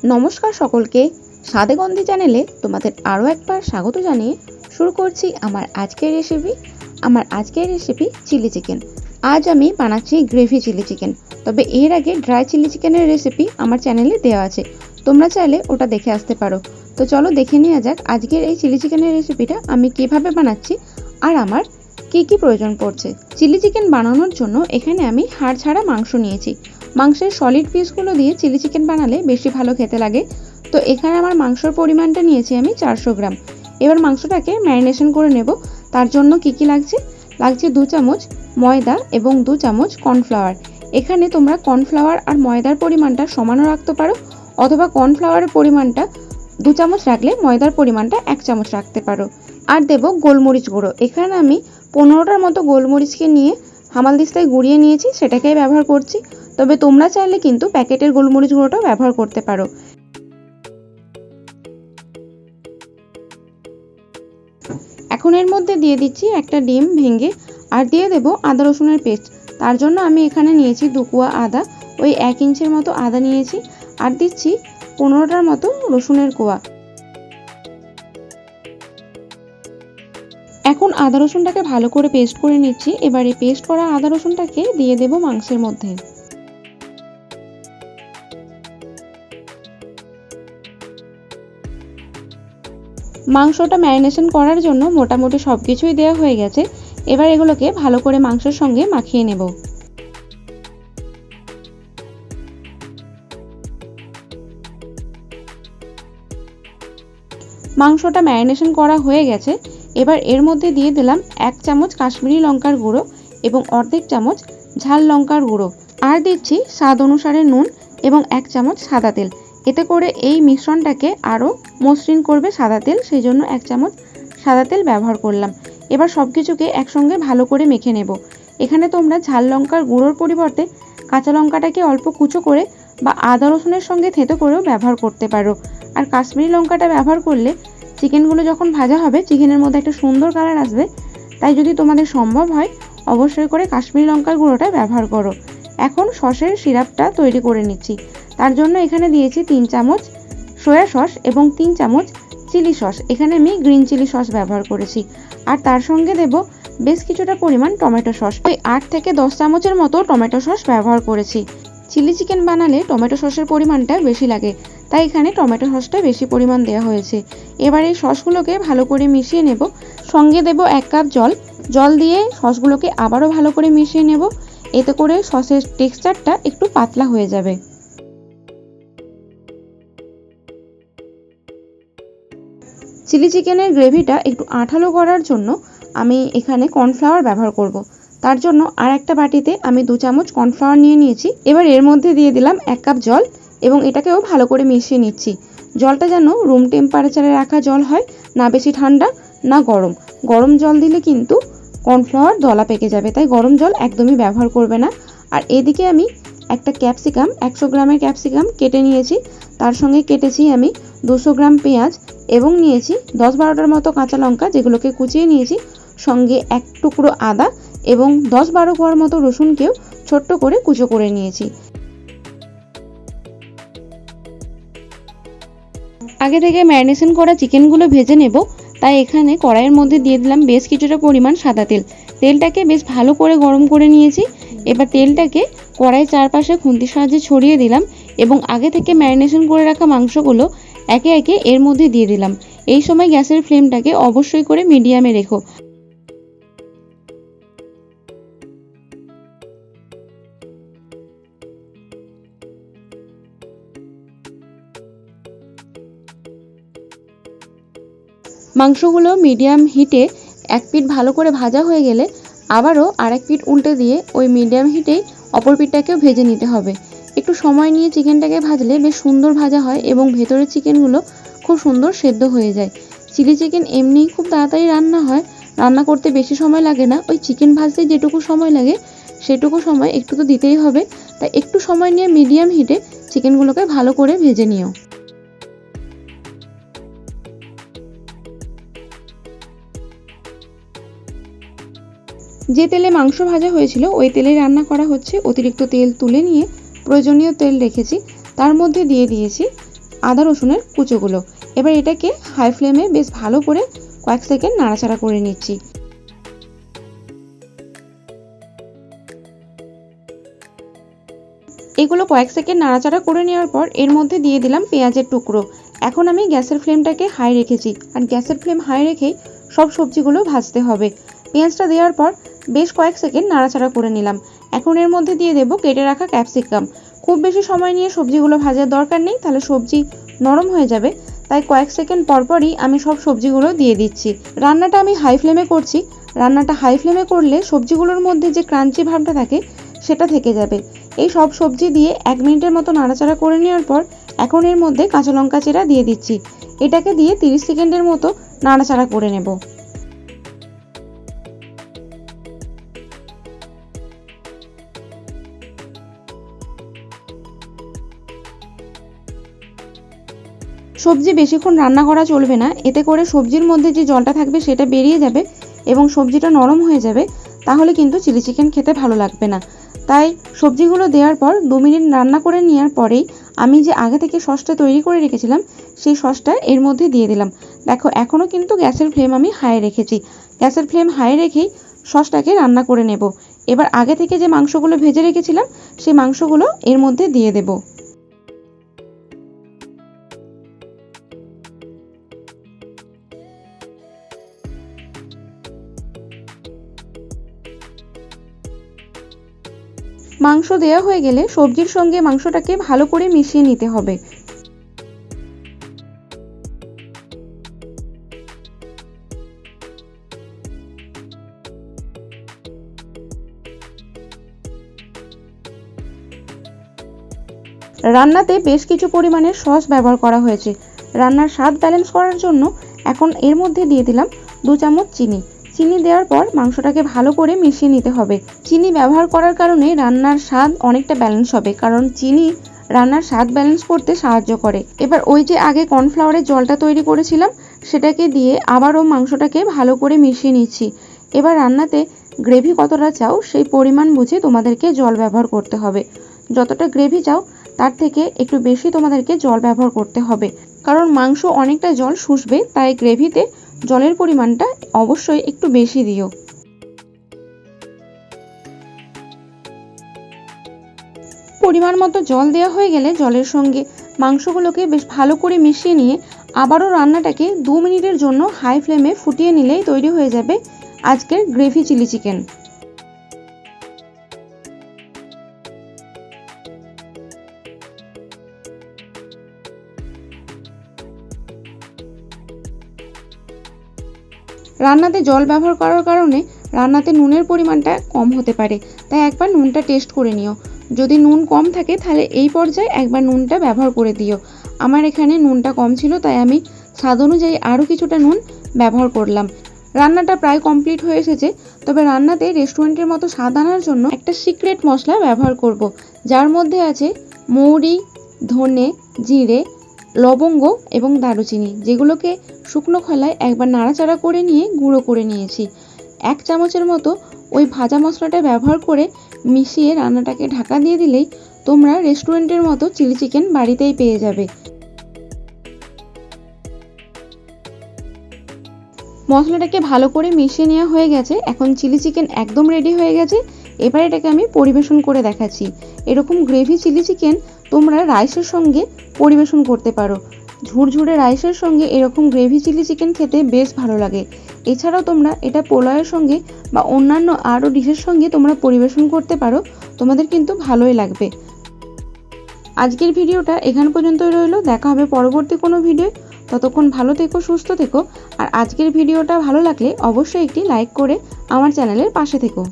নমস্কার সকলকে, স্বাদে গন্ধে চ্যানেলে তোমাদের আরও একবার স্বাগত জানিয়ে শুরু করছি আমার আজকের রেসিপি চিলি চিকেন। আজ আমি বানাচ্ছি গ্রেভি চিলি চিকেন। তবে এর আগে ড্রাই চিলি চিকেনের রেসিপি আমার চ্যানেলে দেওয়া আছে, তোমরা চাইলে ওটা দেখে আসতে পারো। তো চলো দেখে নেওয়া যাক আজকের এই চিলি চিকেনের রেসিপিটা আমি কিভাবে বানাচ্ছি আর আমার কি কি প্রয়োজন পড়ছে। চিলি চিকেন বানানোর জন্য এখানে আমি হাড় ছাড়া মাংস নিয়েছি। মাংসের সলিড পিসগুলো দিয়ে চিলি চিকেন বানালে বেশি ভালো খেতে লাগে। তো এখানে আমার মাংসর পরিমাণটা নিয়েছি আমি 400 গ্রাম। এবার মাংসটাকে ম্যারিনেশন করে নেব। তার জন্য কি কি লাগছে 2 চামচ ময়দা এবং 2 চামচ কর্নফ্লাওয়ার। এখানে তোমরা কর্নফ্লাওয়ার আর ময়দার পরিমাণটা সমানও রাখতে পারো, অথবা কর্নফ্লাওয়ারের পরিমাণটা 2 চামচ রাখলে ময়দার পরিমাণটা 1 চামচ রাখতে পারো। আর দেব গোলমরিচ গুঁড়ো। এখানে আমি 15টার মতো গোলমরিচকে নিয়ে হামালদিস্তায় গুঁড়িয়ে নিয়েছি, সেটাকেই ব্যবহার করছি। তবে তোমরা চাইলে কিন্তু প্যাকেটের গোলমরিচ গুঁড়োটাও ব্যবহার করতে পারো। এখন এর মধ্যে দিয়ে দিচ্ছি একটা ডিম ভেঙে, আর দিয়ে দেব আদা রসুনের পেস্ট। তার জন্য আমি এখানে নিয়েছি 2 কোয়া আদা, ওই 1 ইঞ্চির মতো আদা নিয়েছি। আর দিচ্ছি 15টার মতো রসুনের কোয়া। এখন আদা রসুনটাকে ভালো করে পেস্ট করে নিচ্ছি। এবার এই পেস্ট করা আদা রসুনটাকে দিয়ে দেব মাংসের মধ্যে। মাংসটা ম্যারিনেশন করার জন্য মোটামুটি সব কিছুই দেওয়া হয়ে গেছে। এবার এগুলোকে ভালো করে মাংসের সঙ্গে মাখিয়ে নেব। মাংসটা ম্যারিনেশন করা হয়ে গেছে। এবার এর মধ্যে দিয়ে দিলাম 1 চামচ কাশ্মীরি লঙ্কার গুঁড়ো এবং অর্ধেক চামচ ঝাল লঙ্কার গুঁড়ো। আর দিচ্ছি স্বাদ অনুসারে নুন এবং 1 চামচ সাদা তেল। এতে করে এই মিশ্রণটাকে আরও মসৃণ করবে সাদা তেল, সেই জন্য 1 চামচ সাদা তেল ব্যবহার করলাম। এবার সব কিছুকে একসঙ্গে ভালো করে মেখে নেব। এখানে তোমরা ঝাল লঙ্কার গুঁড়োর পরিবর্তে কাঁচা লঙ্কাটাকে অল্প কুচো করে বা আদা রসুনের সঙ্গে থেঁতো করেও ব্যবহার করতে পারো। আর কাশ্মীরি লঙ্কাটা ব্যবহার করলে চিকেনগুলো যখন ভাজা হবে চিকেনের মধ্যে একটা সুন্দর কালার আসবে। তাই যদি তোমাদের সম্ভব হয় অবশ্যই করে কাশ্মীরি লঙ্কার গুঁড়োটা ব্যবহার করো। এখন সসের সিরাপটা তৈরি করে নিচ্ছি। তার জন্য এখানে দিয়েছি 3 চামচ সয়া সস এবং 3 চামচ চিলি সস। এখানে আমি গ্রিন চিলি সস ব্যবহার করেছি। আর তার সঙ্গে দেব বেশ কিছুটা পরিমাণ টমেটো সস, ওই 8 থেকে 10 চামচের মতো টমেটো সস ব্যবহার করেছি। চিলি চিকেন বানালে টমেটো সসের পরিমাণটা বেশি লাগে, তাই এখানে টমেটো সসটা বেশি পরিমাণ দেওয়া হয়েছে। এবার এই সসগুলোকে ভালো করে মিশিয়ে নেব। সঙ্গে দেব 1 কাপ জল দিয়ে সসগুলোকে আবারও ভালো করে মিশিয়ে নেব। এতে করে সসের টেক্সচারটা একটু পাতলা হয়ে যাবে। চিলি চিকেনের গ্রেভিটা একটু আঠালো করার জন্য আমি এখানে কর্নফ্লাওয়ার ব্যবহার করব। তার জন্য আর একটা বাটিতে আমি 2 চামচ কর্নফ্লাওয়ার নিয়ে নিয়েছি। এবার এর মধ্যে দিয়ে দিলাম 1 কাপ জল এবং এটাকেও ভালো করে মিশিয়ে নিচ্ছি। জলটা যেন রুম টেম্পারেচারে রাখা জল হয়, না বেশি ঠান্ডা না গরম। গরম জল দিলে কিন্তু কর্নফ্লাওয়ার দলা পেকে যাবে, তাই গরম জল একদমই ব্যবহার করবে না। আর এদিকে আমি একটা ক্যাপসিকাম 100 গ্রামের ক্যাপসিকাম কেটে নিয়েছি। তার সঙ্গে কেটেছি আমি 200 গ্রাম পেঁয়াজ এবং নিয়েছি 10-12টার মতো কাঁচা লঙ্কা, যেগুলোকে কুচিয়ে নিয়েছি। সঙ্গে 1 টুকরো আদা এবং 10-12 কোয়ার মতো রসুনকেও ছোট্ট করে কুচো করে নিয়েছি। আগে থেকে ম্যারিনেশন করা চিকেনগুলো ভেজে নেব, তাই এখানে কড়াইয়ের মধ্যে দিয়ে দিলাম বেশ কিছুটা পরিমাণ সাদা তেল। তেলটাকে বেশ ভালো করে গরম করে নিয়েছি। এবার তেলটাকে কড়াইয়ের চারপাশে খুন্তির সাহায্যে ছড়িয়ে দিলাম এবং আগে থেকে ম্যারিনেশন করে রাখা মাংসগুলো একে একে এর মধ্যে দিয়ে দিলাম। এই সময় গ্যাসের ফ্লেমটাকে অবশ্যই করে মিডিয়ামে রেখো। মাংসগুলো মিডিয়াম হিটে 1 পিঠ ভালো করে ভাজা হয়ে গেলে আবারও আরেক পিঠ উল্টে দিয়ে ওই মিডিয়াম হিটেই অপর পিঠটাকেও ভেজে নিতে হবে। একটু সময় নিয়ে চিকেনটাকে ভাজলে বেশ সুন্দর ভাজা হয় এবং ভেতরের চিকেনগুলো খুব সুন্দর সেদ্ধ হয়ে যায়। চিলি চিকেন এমনিই খুব তাড়াতাড়ি রান্না হয়, রান্না করতে বেশি সময় লাগে না। ওই চিকেন ভাজতে যেটুকু সময় লাগে সেটুকু সময় একটু তো দিতেই হবে, তাই একটু সময় নিয়ে মিডিয়াম হিটে চিকেনগুলোকে ভালো করে ভেজে নিও। যে তেলে মাংস ভাজা হয়েছিল ওই তেলেই রান্না করা হচ্ছে। অতিরিক্ত তেল তুলে নিয়ে প্রয়োজনীয় তেল রেখেছি, তার মধ্যে দিয়ে দিয়েছি আদা রসুনের কুচোগুলো। এবার এটাকে হাই ফ্লেমে বেশ ভালো করে কয়েক সেকেন্ড নাড়াচাড়া করে নিচ্ছি। এগুলো কয়েক সেকেন্ড নাড়াচাড়া করে নেওয়ার পর এর মধ্যে দিয়ে দিলাম পেঁয়াজের টুকরো। এখন আমি গ্যাসের ফ্লেমটাকে হাই রেখেছি, আর গ্যাসের ফ্লেম হাই রেখেই সব সবজিগুলো ভাজতে হবে। পেঁয়াজটা দেওয়ার পর বেশ কয়েক সেকেন্ড নাড়াচাড়া করে নিলাম। এখন এর মধ্যে দিয়ে দেবো কেটে রাখা ক্যাপসিকাম। খুব বেশি সময় নিয়ে সবজিগুলো ভাজার দরকার নেই, তাহলে সবজি নরম হয়ে যাবে, তাই কয়েক সেকেন্ড পরপরই আমি সব সবজিগুলো দিয়ে দিচ্ছি। রান্নাটা আমি হাই ফ্লেমে করছি। রান্নাটা হাই ফ্লেমে করলে সবজিগুলোর মধ্যে যে ক্রাঞ্চি ভাবটা থাকে সেটা থেকে যাবে। এই সব সবজি দিয়ে 1 মিনিটের মতো নাড়াচাড়া করে নেওয়ার পর এখন এর মধ্যে কাঁচা লঙ্কা চেরা দিয়ে দিচ্ছি। এটাকে দিয়ে 30 সেকেন্ডের মতো নাড়াচাড়া করে নেব। সবজি বেশিক্ষণ রান্না করা চলবে না, এতে করে সবজির মধ্যে যে জলটা থাকবে সেটা বেরিয়ে যাবে এবং সবজিটা নরম হয়ে যাবে, তাহলে কিন্তু চিলি চিকেন খেতে ভালো লাগবে না। তাই সবজিগুলো দেওয়ার পর 2 মিনিট রান্না করে নেওয়ার পরেই আমি যে আগে থেকে সসটা তৈরি করে রেখেছিলাম সেই সসটা এর মধ্যে দিয়ে দিলাম। দেখো এখনও কিন্তু গ্যাসের ফ্লেম আমি হাই রেখেছি। গ্যাসের ফ্লেম হাই রেখেই সসটাকে রান্না করে নেব। এবার আগে থেকে যে মাংসগুলো ভেজে রেখেছিলাম সেই মাংসগুলো এর মধ্যে দিয়ে দেব। মাংস দেওয়া হয়ে গেলে সবজির সঙ্গে মাংসটাকে ভালো করে মিশিয়ে নিতে হবে। রান্নাতে বেশ কিছু পরিমাণের সস ব্যবহার করা হয়েছে। রান্নার স্বাদ ব্যালেন্স করার জন্য এখন এর মধ্যে দিয়ে দিলাম 2 চামচ চিনি। চিনি দেওয়ার পর মাংসটাকে ভালো করে মিশিয়ে নিতে হবে। চিনি ব্যবহার করার কারণে রান্নার স্বাদ অনেকটা ব্যালেন্স হবে, কারণ চিনি রান্নার স্বাদ ব্যালেন্স করতে সাহায্য করে। এবার ওই যে আগে কর্নফ্লাওয়ারের জলটা তৈরি করেছিলাম সেটাকে দিয়ে আবারও মাংসটাকে ভালো করে মিশিয়ে নিচ্ছি। এবার রান্নাতে গ্রেভি কতটা চাও সেই পরিমাণ বুঝে তোমাদেরকে জল ব্যবহার করতে হবে। যতটা গ্রেভি চাও তার থেকে একটু বেশি তোমাদেরকে জল ব্যবহার করতে হবে, কারণ মাংস অনেকটা জল শুষবে, তাই গ্রেভিতে জলের পরিমাণটা অবশ্যই একটু বেশি দিও। পরিমাণ মতো জল দেওয়া হয়ে গেলে জলের সঙ্গে মাংসগুলোকে বেশ ভালো করে মিশিয়ে নিয়ে আবারও রান্নাটাকে 2 মিনিটের জন্য হাই ফ্লেমে ফুটিয়ে নিলেই তৈরি হয়ে যাবে আজকের গ্রেভি চিলি চিকেন। রান্নাতে জল ব্যবহার করার কারণে রান্নাতে নুনের পরিমাণটা কম হতে পারে, তাই একবার নুনটা টেস্ট করে নিও। যদি নুন কম থাকে তাহলে এই পর্যায়ে একবার নুনটা ব্যবহার করে দিও। আমার এখানে নুনটা কম ছিল, তাই আমি স্বাদ অনুযায়ী আরও কিছুটা নুন ব্যবহার করলাম। রান্নাটা প্রায় কমপ্লিট হয়ে এসেছে, তবে রান্নাতে রেস্টুরেন্টের মতো স্বাদ আনার জন্য একটা সিক্রেট মশলা ব্যবহার করব, যার মধ্যে আছে মৌরি, ধনে, জিরে, লবঙ্গ এবং দারুচিনি, যেগুলোকে শুকনো খোলায় একবার নাড়াচাড়া করে নিয়ে গুঁড়ো করে নিয়েছি। 1 চামচের মতো ওই ভাজা মশলাটা ব্যবহার করে মিশিয়ে রান্নাটাকে ঢাকা দিয়ে দিলেই তোমরা রেস্টুরেন্টের মতো চিলি চিকেন বাড়িতেই পেয়ে যাবে। মশলাটাকে ভালো করে মিশিয়ে নেওয়া হয়ে গেছে। এখন চিলি চিকেন একদম রেডি হয়ে গেছে। এবার এটাকে আমি পরিবেশন করে দেখাচ্ছি। এরকম গ্রেভি চিলি চিকেন তোমরা রাইসের সঙ্গে পরিবেশন করতে পারো। ঝুরঝুরে রাইসের সঙ্গে এরকম গ্রেভি চিলি চিকেন খেতে বেশ ভালো লাগে। এছাড়াও তোমরা এটা পোলাওয়ের সঙ্গে বা অন্যান্য আরও ডিশের সঙ্গে তোমরা পরিবেশন করতে পারো, তোমাদের কিন্তু ভালোই লাগবে। আজকের ভিডিওটা এখান পর্যন্তই রইলো। দেখা হবে পরবর্তী কোনো ভিডিও। ততক্ষণ ভালো থেকো, সুস্থ থেকো। আর আজকের ভিডিওটা ভালো লাগলে অবশ্যই একটি লাইক করে আমার চ্যানেলের পাশে থেকো।